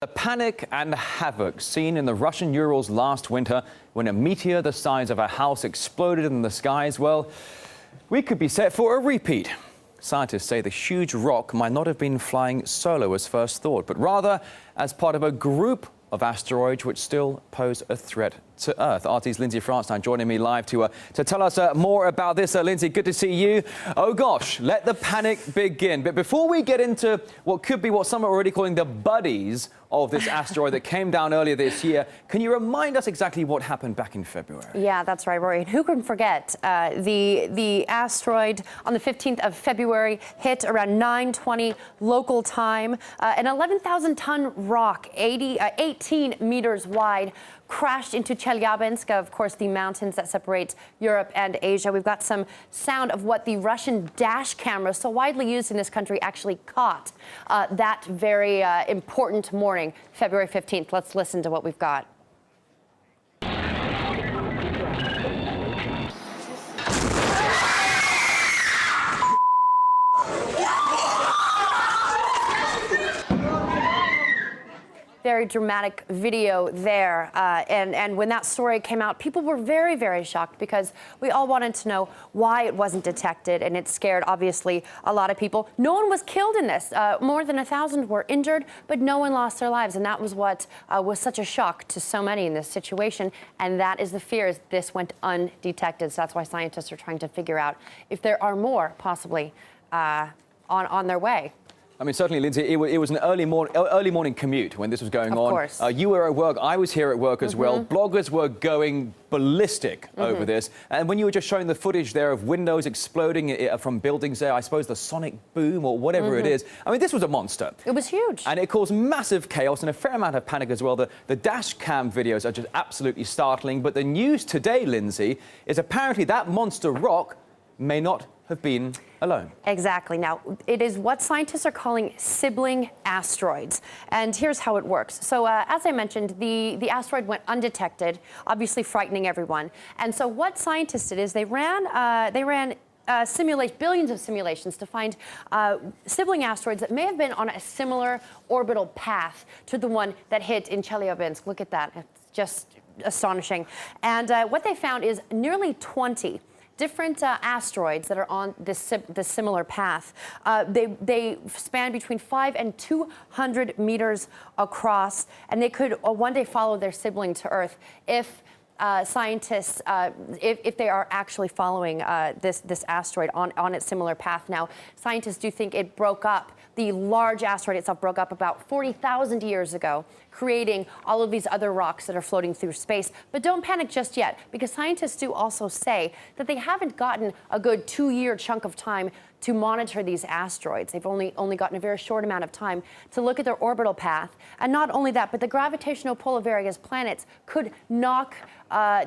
The panic and havoc seen in the Russian Urals last winter when a meteor the size of a house exploded in the skies, well, we could be set for a repeat. Scientists say the huge rock might not have been flying solo as first thought, but rather as part of a group of asteroids which still pose a threat to Earth. RT's Lindsay France now joining me live to tell us more about this. Lindsay, good to see you. Oh gosh, let the panic begin. But before we get into what could be what some are already calling the buddies of this asteroid that came down earlier this year, can you remind us exactly what happened back in February? Yeah, that's right, Rory. And who can forget the asteroid on the 15th of February hit around 9:20 local time. An 11,000-ton rock, 18 meters wide, crashed into Chelyabinsk, of course, the mountains that separate Europe and Asia. We've got some sound of what the Russian dash camera, so widely used in this country, actually caught that very important morning, February 15th. Let's listen to what we've got. Very dramatic video there. And when that story came out, people were very, very shocked because we all wanted to know why it wasn't detected. And it scared, obviously, a lot of people. No one was killed in this. More than 1,000 were injured, but no one lost their lives. And that was what was such a shock to so many in this situation. And that is the fear, is this went undetected. So that's why scientists are trying to figure out if there are more possibly on their way. I mean, certainly, Lindsay, it was an early morning commute when this was going on. Of course. You were at work. I was here at work as well. Bloggers were going ballistic over this. And when you were just showing the footage there of windows exploding from buildings there, I suppose the sonic boom or whatever it is. I mean, this was a monster. It was huge. And it caused massive chaos and a fair amount of panic as well. The dash cam videos are just absolutely startling. But the news today, Lindsay, is apparently that monster rock may not have been alone. Exactly. Now, it is what scientists are calling sibling asteroids. And here's how it works. So, as I mentioned, the asteroid went undetected, obviously frightening everyone. And so what scientists did is they ran billions of simulations to find sibling asteroids that may have been on a similar orbital path to the one that hit in Chelyabinsk. Look at that. It's just astonishing. And what they found is nearly 20 different asteroids that are on this similar path. They span between 5 and 200 meters across, and they could one day follow their sibling to Earth if scientists, if they are actually following this asteroid on its similar path. Now, scientists do think it broke up. The large asteroid itself broke up about 40,000 years ago, creating all of these other rocks that are floating through space. But don't panic just yet, because scientists do also say that they haven't gotten a good 2-year chunk of time to monitor these asteroids. They've only gotten a very short amount of time to look at their orbital path. And not only that, but the gravitational pull of various planets could knock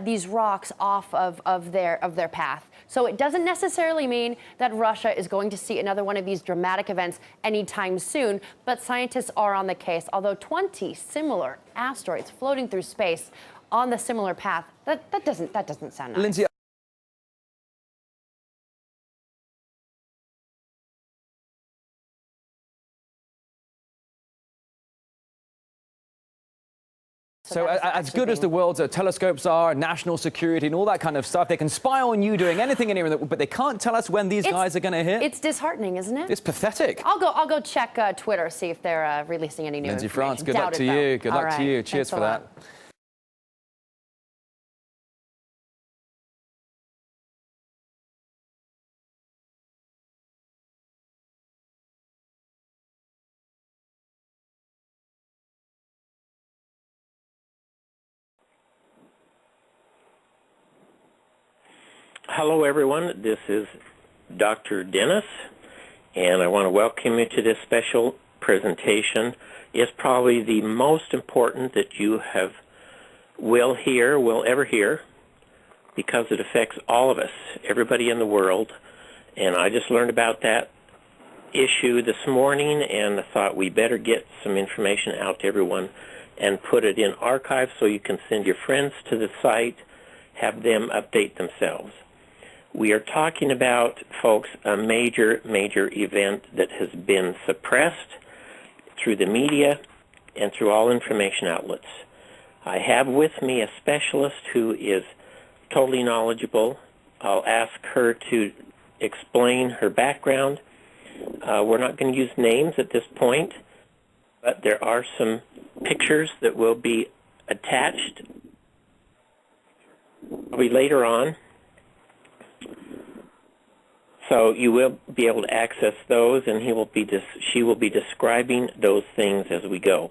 these rocks off of their path. So it doesn't necessarily mean that Russia is going to see another one of these dramatic events anytime soon, but scientists are on the case. Although 20 similar asteroids floating through space on the similar path, that doesn't sound nice. Lindsay, so as good as the world's telescopes are, national security and all that kind of stuff, they can spy on you doing anything and everything, but they can't tell us when these guys are going to hit. It's disheartening, isn't it? It's pathetic. I'll go check Twitter, see if they're releasing any new Lindsay information. France, good luck to you. Good luck to you. Cheers for that. Hello, everyone. This is Dr. Dennis, and I want to welcome you to this special presentation. It's probably the most important that you will ever hear, because it affects all of us, everybody in the world. And I just learned about that issue this morning, and I thought we better get some information out to everyone and put it in archive so you can send your friends to the site, have them update themselves. We are talking about, folks, a major event that has been suppressed through the media and through all information outlets. I have with me a specialist who is totally knowledgeable. I'll ask her to explain her background. We're not going to use names at this point, but there are some pictures that will be attached later on. So you will be able to access those, and she will be describing those things as we go.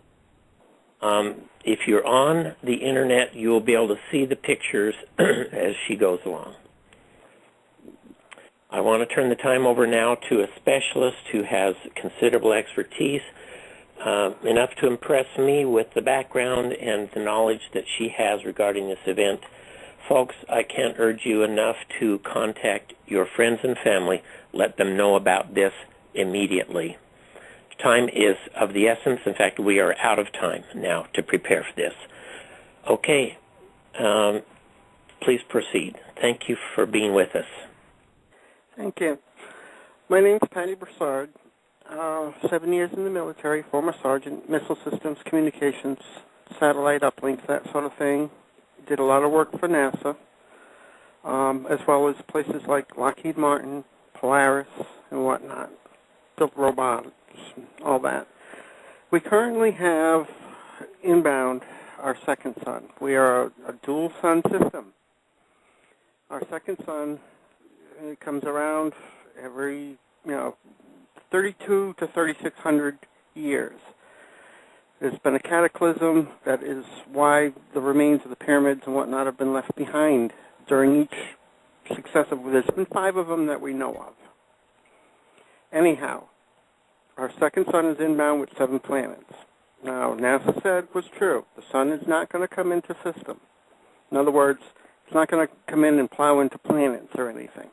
If you're on the internet, you will be able to see the pictures as she goes along. I want to turn the time over now to a specialist who has considerable expertise, enough to impress me with the background and the knowledge that she has regarding this event. Folks, I can't urge you enough to contact your friends and family. Let them know about this immediately. Time is of the essence. In fact, we are out of time now to prepare for this. Okay, please proceed. Thank you for being with us. Thank you. My name's Patty Broussard. 7 years in the military, former sergeant, missile systems, communications, satellite uplinks, that sort of thing. Did a lot of work for NASA, as well as places like Lockheed Martin, Polaris, and whatnot. Built robots, all that. We currently have inbound our second sun. We are a dual sun system. Our second sun comes around every, 32 to 3,600 years. There's been a cataclysm. That is why the remains of the pyramids and whatnot have been left behind during each successive. There's been 5 of them that we know of. Anyhow, our second sun is inbound with 7 planets. Now, NASA said was true. The sun is not going to come into system. In other words, it's not going to come in and plow into planets or anything.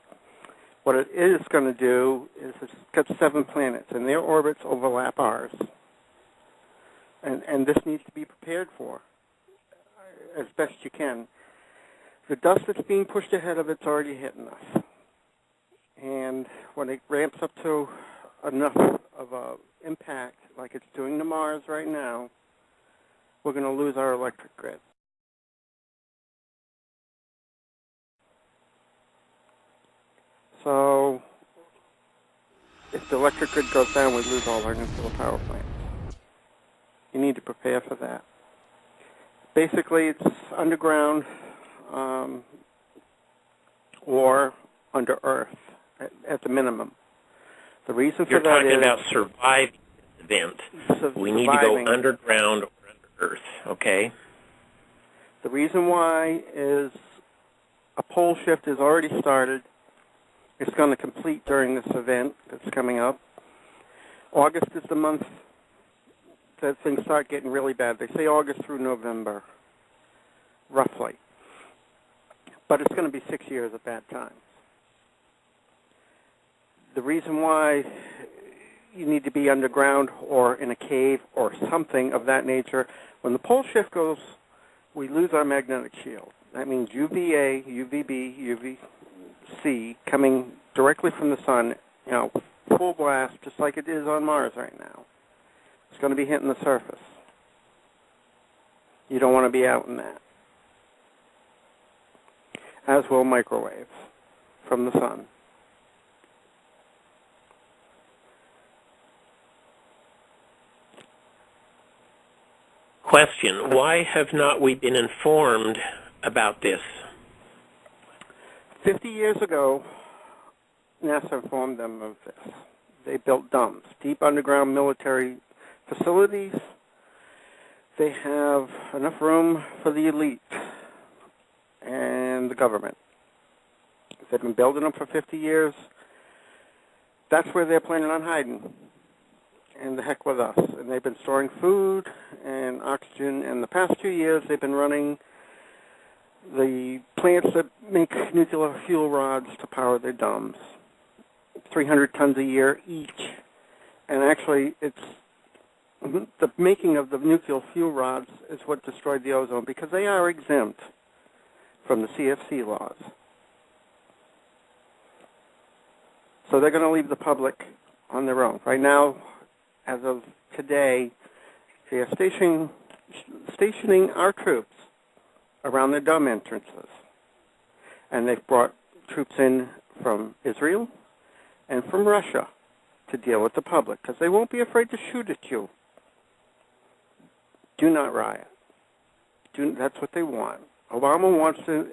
What it is going to do is it's got 7 planets, and their orbits overlap ours. And this needs to be prepared for as best you can. The dust that's being pushed ahead of it's already hitting us. And when it ramps up to enough of an impact, like it's doing to Mars right now, we're going to lose our electric grid. So if the electric grid goes down, we lose all our nuclear power plants. You need to prepare for that. Basically, it's underground or under Earth at the minimum. The reason for that is... You're talking about surviving this event. We need to go underground or under Earth, okay? The reason why is a pole shift has already started. It's going to complete during this event that's coming up. August is the month that things start getting really bad. They say August through November, roughly. But it's going to be 6 years of bad times. The reason why you need to be underground or in a cave or something of that nature, when the pole shift goes, we lose our magnetic shield. That means UVA, UVB, UVC coming directly from the sun, full blast, just like it is on Mars right now. It's going to be hitting the surface. You don't want to be out in that. As will microwaves from the sun. Question, why have not we been informed about this? 50 years ago, NASA informed them of this. They built DUMBs, deep underground military facilities. They have enough room for the elite and the government. They've been building them for 50 years. That's where they're planning on hiding. And the heck with us. And they've been storing food and oxygen. And the past 2 years, they've been running the plants that make nuclear fuel rods to power their DUMBs. 300 tons a year each. And actually, it's the making of the nuclear fuel rods is what destroyed the ozone, because they are exempt from the CFC laws. So they're going to leave the public on their own. Right now, as of today, They are stationing our troops around the dumb entrances. And they've brought troops in from Israel and from Russia to deal with the public, because they won't be afraid to shoot at you. Do not riot. That's what they want. Obama wants to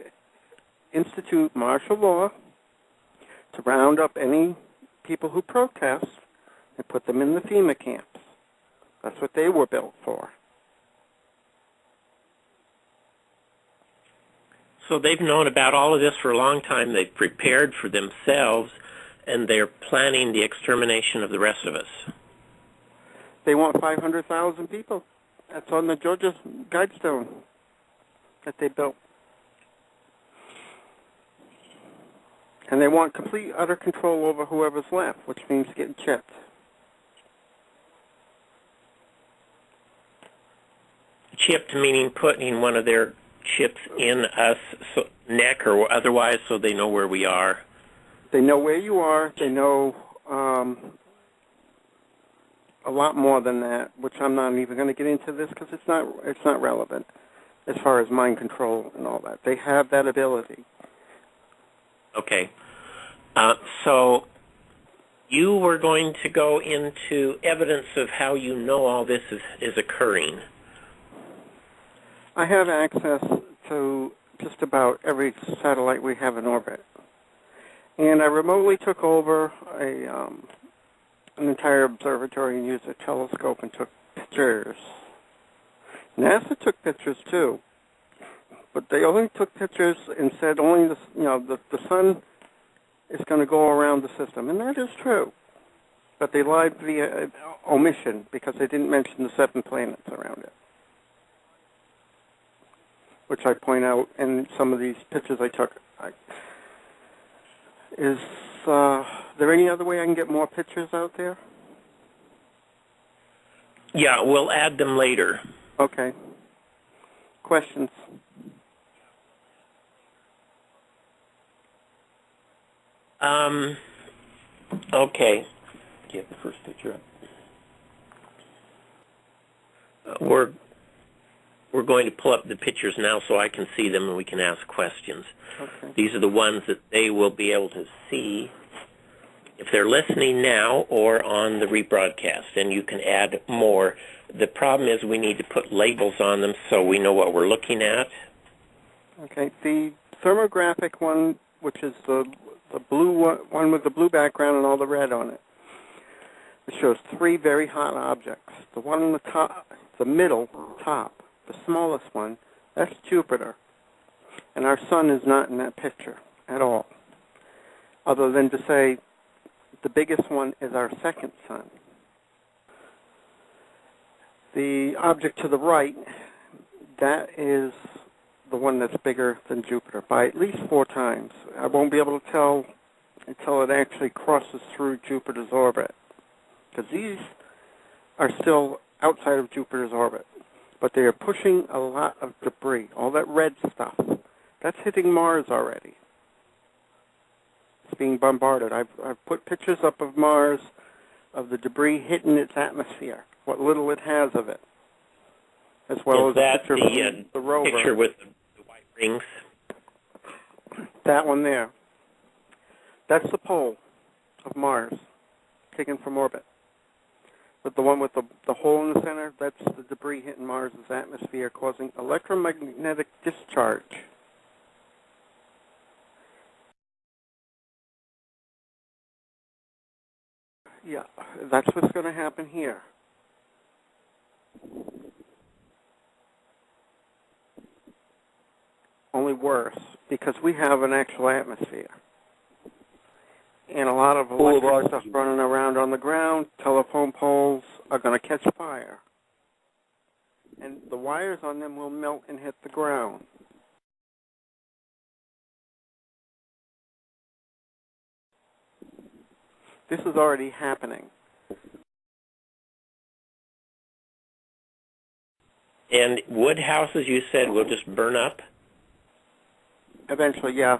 institute martial law to round up any people who protest and put them in the FEMA camps. That's what they were built for. So they've known about all of this for a long time. They've prepared for themselves, and they're planning the extermination of the rest of us. They want 500,000 people. That's on the Georgia Guidestone that they built. And they want complete, utter control over whoever's left, which means getting chipped. Chipped meaning putting one of their chips in us neck or otherwise, so they know where we are. They know where you are. They know a lot more than that, which I'm not even going to get into this because it's not relevant as far as mind control and all that. They have that ability. Okay. So you were going to go into evidence of how you know all this is occurring. I have access to just about every satellite we have in orbit. And I remotely took over an entire observatory and used a telescope and took pictures. NASA took pictures too, but they only took pictures and said only the sun is going to go around the system, and that is true. But they lied via omission because they didn't mention the 7 planets around it, which I point out in some of these pictures I took. Is there any other way I can get more pictures out there? Yeah, we'll add them later. Okay. Questions? Okay. Do you have the first picture up? We're going to pull up the pictures now so I can see them and we can ask questions. Okay. These are the ones that they will be able to see if they're listening now or on the rebroadcast, and you can add more. The problem is we need to put labels on them so we know what we're looking at. Okay. The thermographic one, which is the blue one with the blue background and all the red on it, it shows 3 very hot objects. The one on the top, the middle top, the smallest one, that's Jupiter. And our sun is not in that picture at all, other than to say the biggest one is our second sun. The object to the right, that is the one that's bigger than Jupiter by at least 4 times. I won't be able to tell until it actually crosses through Jupiter's orbit, because these are still outside of Jupiter's orbit. But they are pushing a lot of debris, all that red stuff. That's hitting Mars already. It's being bombarded. I've put pictures up of Mars, of the debris hitting its atmosphere, what little it has of it, as well as a picture of the rover. Picture with the white rings? That one there. That's the pole of Mars, taken from orbit. But the one with the hole in the center, that's the debris hitting Mars' atmosphere, causing electromagnetic discharge. Yeah, that's what's going to happen here. Only worse, because we have an actual atmosphere. And a lot of electric stuff running around on the ground, telephone poles are going to catch fire. And the wires on them will melt and hit the ground. This is already happening. And wood houses, you said, will just burn up? Eventually, yeah.